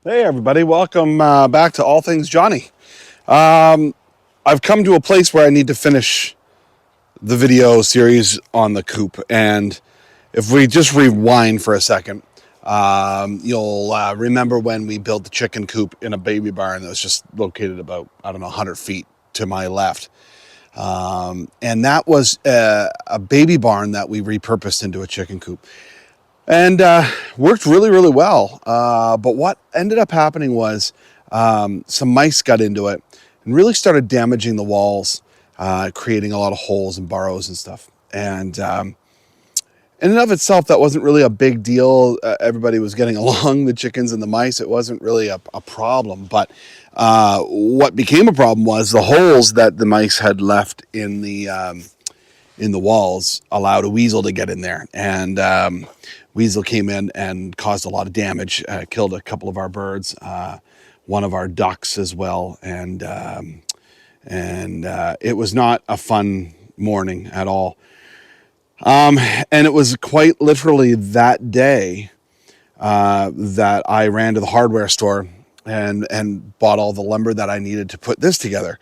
Hey everybody, welcome back to All Things Johnny. I've come to a place where I need to finish the video series on the coop, and if we just rewind for a second, you'll remember when we built the chicken coop in a baby barn that was just located about, 100 feet to my left. And that was a baby barn that we repurposed into a chicken coop. And worked really, really well. But what ended up happening was some mice got into it and really started damaging the walls, creating a lot of holes and burrows and stuff. And in and of itself, that wasn't really a big deal. Everybody was getting along, the chickens and the mice. It wasn't really a problem. But what became a problem was the holes that the mice had left in the walls allowed a weasel to get in there. And weasel came in and caused a lot of damage, killed a couple of our birds, one of our ducks as well. And it was not a fun morning at all. And it was quite literally that day that I ran to the hardware store and bought all the lumber that I needed to put this together.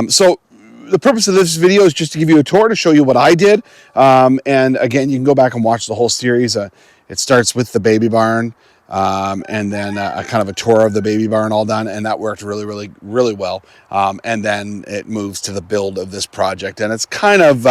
So the purpose of this video is just to give you a tour to show you what I did. And again, you can go back and watch the whole series. It starts with the baby barn, and then a kind of a tour of the baby barn all done. And that worked really, really, really well. And then it moves to the build of this project. And it's kind of,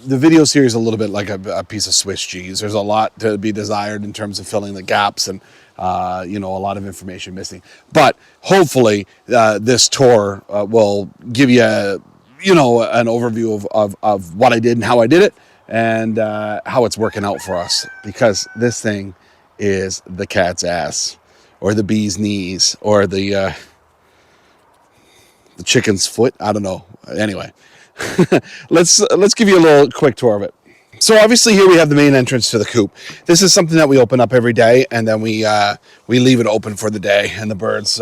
the video series a little bit like a piece of Swiss cheese. There's a lot to be desired in terms of filling the gaps and, a lot of information missing. But hopefully this tour will give you, an overview of what I did and how I did it and how it's working out for us. Because this thing is the cat's ass or the bee's knees or the chicken's foot. I don't know. Anyway. Let's give you a little quick tour of it. So obviously here we have the main entrance to the coop. This is something that we open up every day, and then we leave it open for the day, and the birds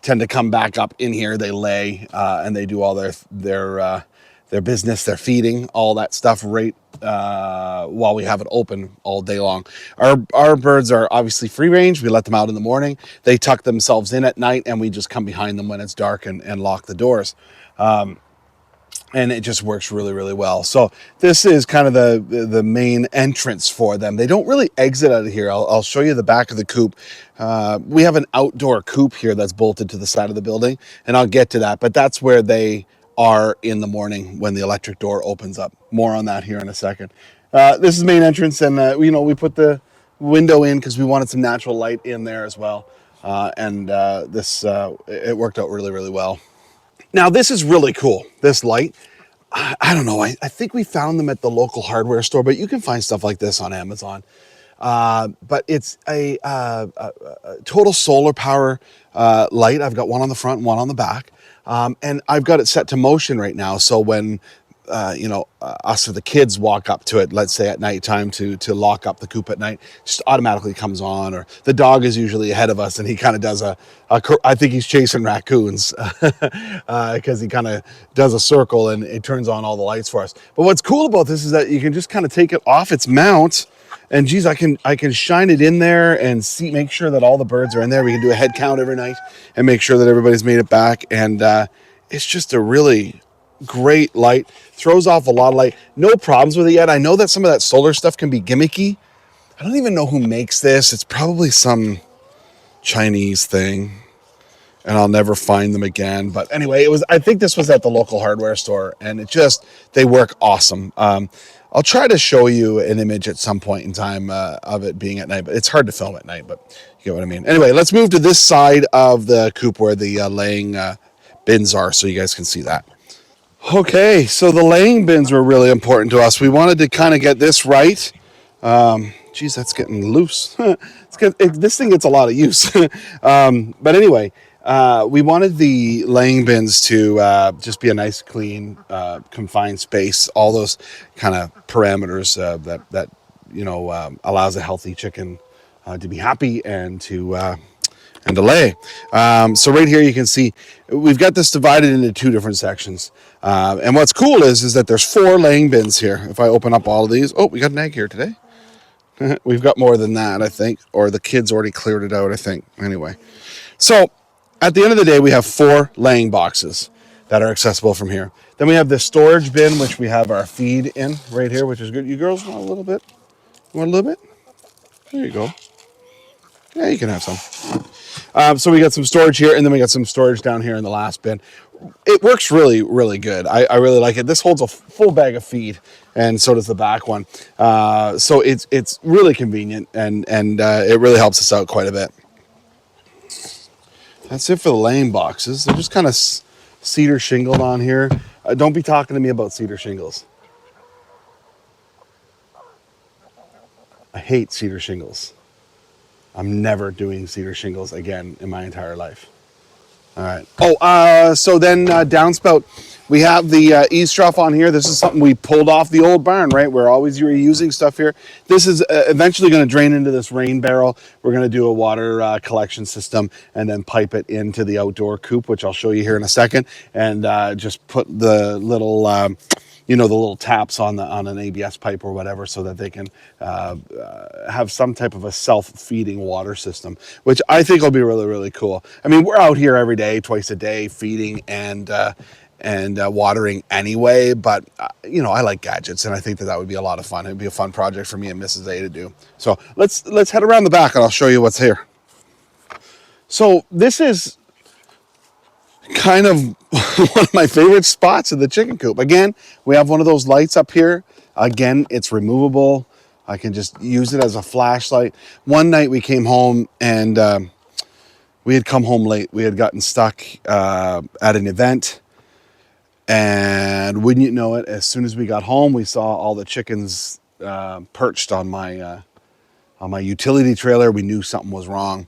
tend to come back up in here. They lay and they do all their business, their feeding, all that stuff right while we have it open all day long. Our birds are obviously free range. We let them out in the morning. They tuck themselves in at night, and we just come behind them when it's dark and lock the doors. And it just works really, really well. So this is kind of the main entrance for them. They don't really exit out of here. I'll show you the back of the coop. We have an outdoor coop here that's bolted to the side of the building, and I'll get to that. But that's where they are in the morning when the electric door opens up. More on that here in a second. This is the main entrance, and we put the window in because we wanted some natural light in there as well. It worked out really, really well. Now, this is really cool, this light. I don't know, I think we found them at the local hardware store, but you can find stuff like this on Amazon. But it's a total solar power light. I've got one on the front and one on the back. And I've got it set to motion right now. So when us or the kids walk up to it, let's say at nighttime to lock up the coop at night, just automatically comes on. Or the dog is usually ahead of us, and he kind of does I think he's chasing raccoons because he kind of does a circle and it turns on all the lights for us. But what's cool about this is that you can just kind of take it off its mount, and geez, I can shine it in there and make sure that all the birds are in there. We can do a head count every night and make sure that everybody's made it back. And it's just a really great light, throws off a lot of light. No problems with it yet. I know that some of that solar stuff can be gimmicky. I don't even know who makes this. It's probably some Chinese thing, and I'll never find them again. But anyway, I think this was at the local hardware store, and they work awesome. I'll try to show you an image at some point in time of it being at night, but it's hard to film at night, but you get what I mean. Anyway, let's move to this side of the coop where the laying bins are so you guys can see that. Okay, so the laying bins were really important to us. We wanted to kind of get this right. Geez, that's getting loose. This thing gets a lot of use. But anyway, we wanted the laying bins to just be a nice, clean, confined space. All those kind of parameters that allows a healthy chicken to be happy and to lay. So right here you can see we've got this divided into two different sections. And what's cool is that there's 4 laying bins here. If I open up all of these, we got an egg here today. We've got more than that, I think, or the kids already cleared it out, I think. Anyway, so at the end of the day, we have 4 laying boxes that are accessible from here. Then we have this storage bin, which we have our feed in right here, which is good. You girls want a little bit? You want a little bit? There you go. Yeah, you can have some. So we got some storage here, and then we got some storage down here in the last bin. It works really, really good. I really like it. This holds a full bag of feed, and so does the back one. So it's really convenient, and it really helps us out quite a bit. That's it for the laying boxes. They're just kind of cedar shingled on here. Don't be talking to me about cedar shingles. I hate cedar shingles. I'm never doing cedar shingles again in my entire life. All right. Oh, so then downspout, we have the eaves trough on here. This is something we pulled off the old barn, right? We're always reusing stuff here. This is eventually going to drain into this rain barrel. We're going to do a water collection system and then pipe it into the outdoor coop, which I'll show you here in a second, and just put the little the little taps on an ABS pipe or whatever, so that they can have some type of a self-feeding water system, which I think will be really, really cool. I mean, we're out here every day, twice a day, feeding and watering anyway, but I like gadgets, and I think that would be a lot of fun. It'd be a fun project for me and Mrs. A to do. So let's head around the back, and I'll show you what's here. So this is kind of one of my favorite spots in the chicken coop. Again, we have one of those lights up here. Again, it's removable. I can just use it as a flashlight. One night we came home, and we had come home late. We had gotten stuck at an event, and wouldn't you know it, as soon as we got home, we saw all the chickens perched on my utility trailer. We knew something was wrong.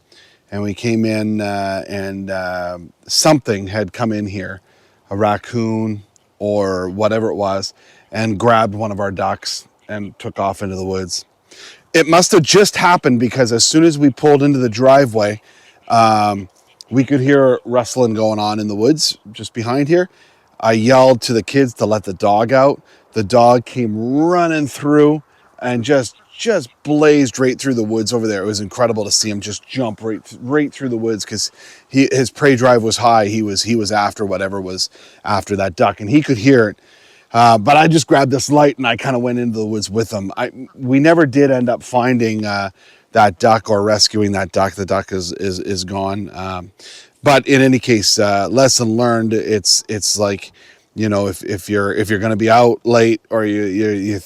And we came in and something had come in here, a raccoon or whatever it was, and grabbed one of our ducks and took off into the woods. It must have just happened because as soon as we pulled into the driveway, we could hear rustling going on in the woods just behind here. I yelled to the kids to let the dog out. The dog came running through and just blazed right through the woods over there. It was incredible to see him just jump right through the woods, because his prey drive was high. He was after whatever was after that duck, and he could hear it. But I just grabbed this light and I kind of went into the woods with him. We never did end up finding that duck or rescuing that duck. The duck is gone. But in any case, lesson learned. It's like, if you're going to be out late, or you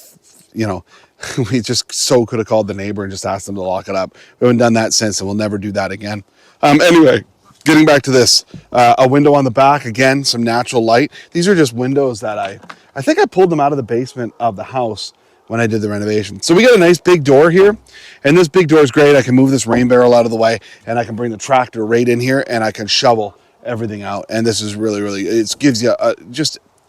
we just could have called the neighbor and just asked them to lock it up. We haven't done that since, and we'll never do that again. Anyway, getting back to this, a window on the back, again, some natural light. These are just windows that I think I pulled them out of the basement of the house when I did the renovation. So we got a nice big door here, and this big door is great. I can move this rain barrel out of the way, and I can bring the tractor right in here, and I can shovel everything out. And this is really, really, it gives you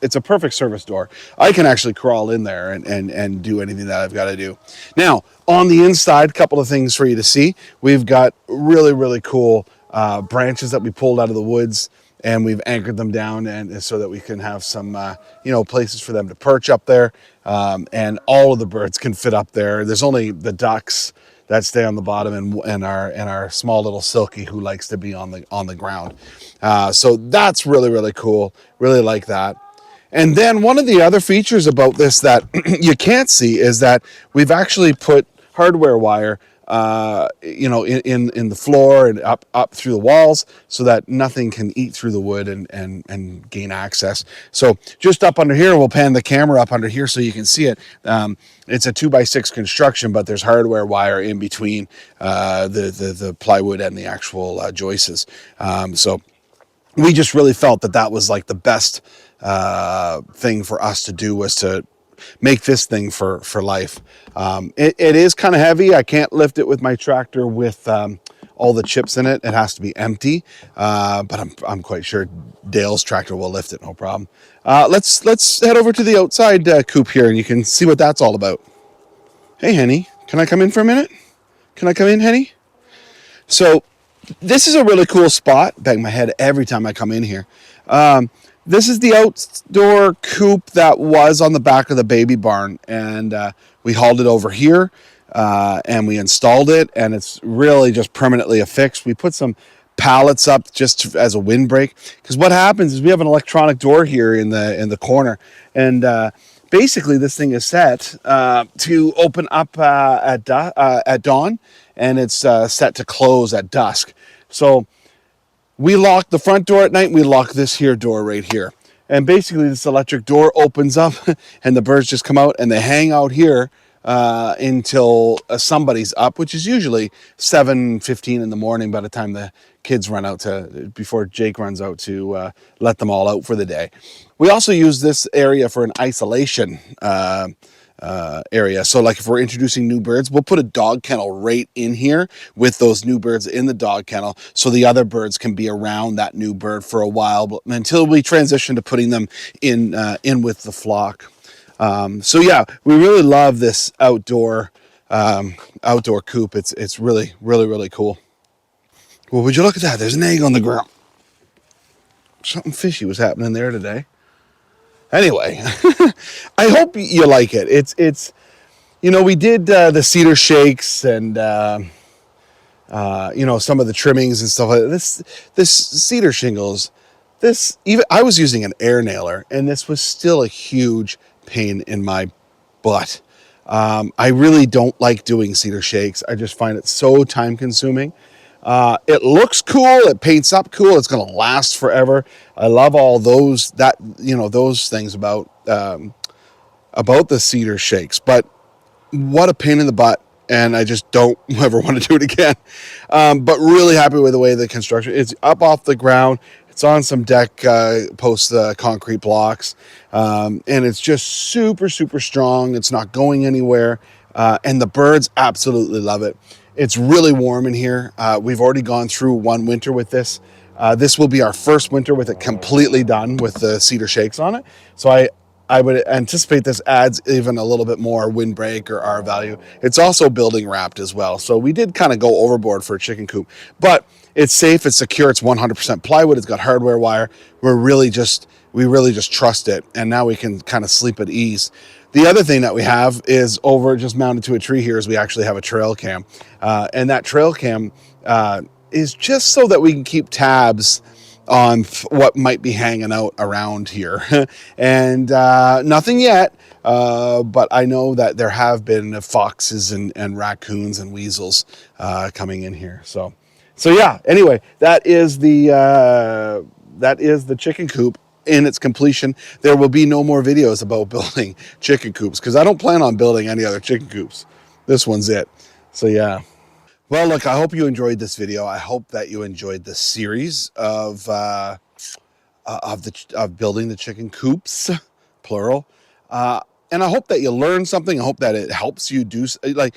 it's a perfect service door. I can actually crawl in there and do anything that I've got to do. Now, on the inside, a couple of things for you to see. We've got really, really cool branches that we pulled out of the woods, and we've anchored them down, and so that we can have some, places for them to perch up there. And all of the birds can fit up there. There's only the ducks that stay on the bottom, and our small little Silky, who likes to be on the ground. So that's really, really cool. Really like that. And then one of the other features about this that you can't see is that we've actually put hardware wire, in the floor and up through the walls, so that nothing can eat through the wood and gain access. So just up under here, we'll pan the camera up under here so you can see it. It's a 2x6 construction, but there's hardware wire in between the plywood and the actual joists. So we just really felt that was like the best thing for us to do, was to make this thing for life. It is kind of heavy. I can't lift it with my tractor with all the chips in it. It has to be empty, but I'm quite sure Dale's tractor will lift it, no problem. Let's head over to the outside coop here, and you can see what that's all about. Hey, Henny, can I come in for a minute? Can I come in, Henny? So this is a really cool spot. Bang my head every time I come in here. This is the outdoor coop that was on the back of the baby barn, and we hauled it over here. and we installed it, and it's really just permanently affixed. We put some pallets up just as a windbreak, because what happens is we have an electronic door here in the corner, and basically this thing is set to open up at dawn, and it's set to close at dusk. So we lock the front door at night. We lock this here door right here. And basically this electric door opens up and the birds just come out and they hang out here until somebody's up, which is usually 7:15 in the morning by the time the kids run out before Jake runs out to let them all out for the day. We also use this area for an isolation area. So like if we're introducing new birds, we'll put a dog kennel right in here with those new birds in the dog kennel, so the other birds can be around that new bird for a while until we transition to putting them in with the flock. So yeah, we really love this outdoor coop. It's really, really, really cool. Well, would you look at that? There's an egg on the ground. Something fishy was happening there today. Anyway, I hope you like it. It's we did the cedar shakes and some of the trimmings and stuff like that. This cedar shingles, even I was using an air nailer, and this was still a huge pain in my butt. I really don't like doing cedar shakes. I just find it so time consuming. It looks cool. It paints up cool. It's going to last forever. I love all those things about the cedar shakes, but what a pain in the butt. And I just don't ever want to do it again. But really happy with the way the construction, it's up off the ground. It's on some deck post concrete blocks. And it's just super, super strong. It's not going anywhere. And the birds absolutely love it. It's really warm in here. We've already gone through one winter with this. This will be our first winter with it completely done with the cedar shakes on it. So I would anticipate this adds even a little bit more windbreak or R value. It's also building wrapped as well. So we did kind of go overboard for a chicken coop, but it's safe, it's secure, it's 100% plywood, it's got hardware wire. We really just trust it, and now we can kind of sleep at ease. The other thing that we have is over just mounted to a tree here is we actually have a trail cam. And that trail cam is just so that we can keep tabs on what might be hanging out around here. And nothing yet, but I know that there have been foxes and raccoons and weasels coming in here. So yeah, anyway, that is the chicken coop in its completion. There will be no more videos about building chicken coops because I don't plan on building any other chicken coops. This one's it. So yeah. Well, look, I hope you enjoyed this video. I hope that you enjoyed this series of building the chicken coops, plural. And I hope that you learned something. I hope that it helps you do, like,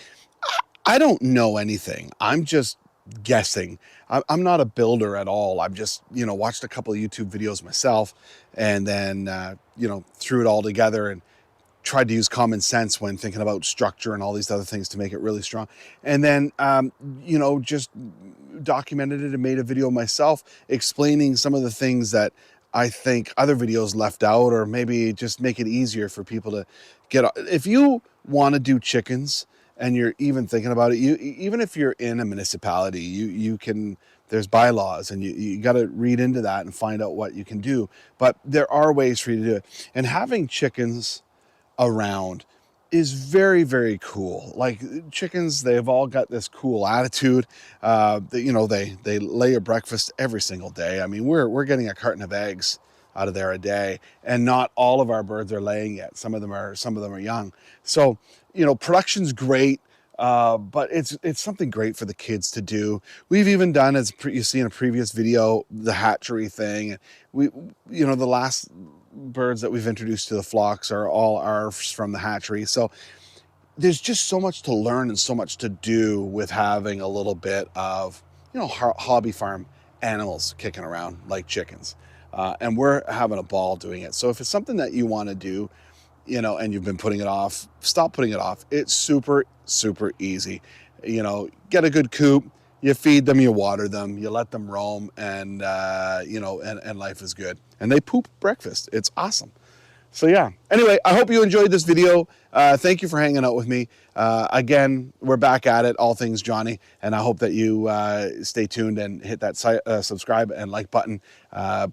I don't know anything. I'm just guessing. I'm not a builder at all. I've just, watched a couple of YouTube videos myself, and then, threw it all together and tried to use common sense when thinking about structure and all these other things to make it really strong. And then, just documented it and made a video myself explaining some of the things that I think other videos left out, or maybe just make it easier for people to get. If you want to do chickens and you're even thinking about it, even if you're in a municipality, you can, there's bylaws, and you got to read into that and find out what you can do. But there are ways for you to do it. And having chickens around is very, very cool. Like, chickens, they've all got this cool attitude. They lay a breakfast every single day. I mean, we're getting a carton of eggs out of there a day, and not all of our birds are laying yet. Some of them are young. So, production's great. But it's something great for the kids to do. We've even done, as you see in a previous video, the hatchery thing. The last birds that we've introduced to the flocks are all ours from the hatchery. So there's just so much to learn and so much to do with having a little bit of, hobby farm animals kicking around like chickens. And we're having a ball doing it. So if it's something that you want to do, and you've been putting it off, stop putting it off. It's super, super easy. Get a good coop, you feed them, you water them, you let them roam, and life is good. And they poop breakfast. It's awesome. So yeah, anyway, I hope you enjoyed this video. Thank you for hanging out with me. Again, we're back at it, all things Jonny, and I hope that you stay tuned and hit that subscribe and like button.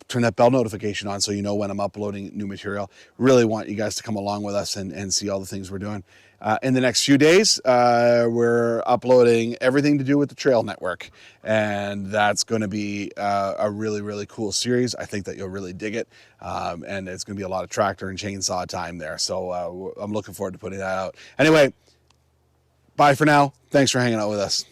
Turn that bell notification on so you know when I'm uploading new material. Really want you guys to come along with us and see all the things we're doing. In the next few days, we're uploading everything to do with the Trail Network, and that's going to be a really, really cool series. I think that you'll really dig it, and it's going to be a lot of tractor and chainsaw time there, so I'm looking forward to putting that out. Anyway, bye for now. Thanks for hanging out with us.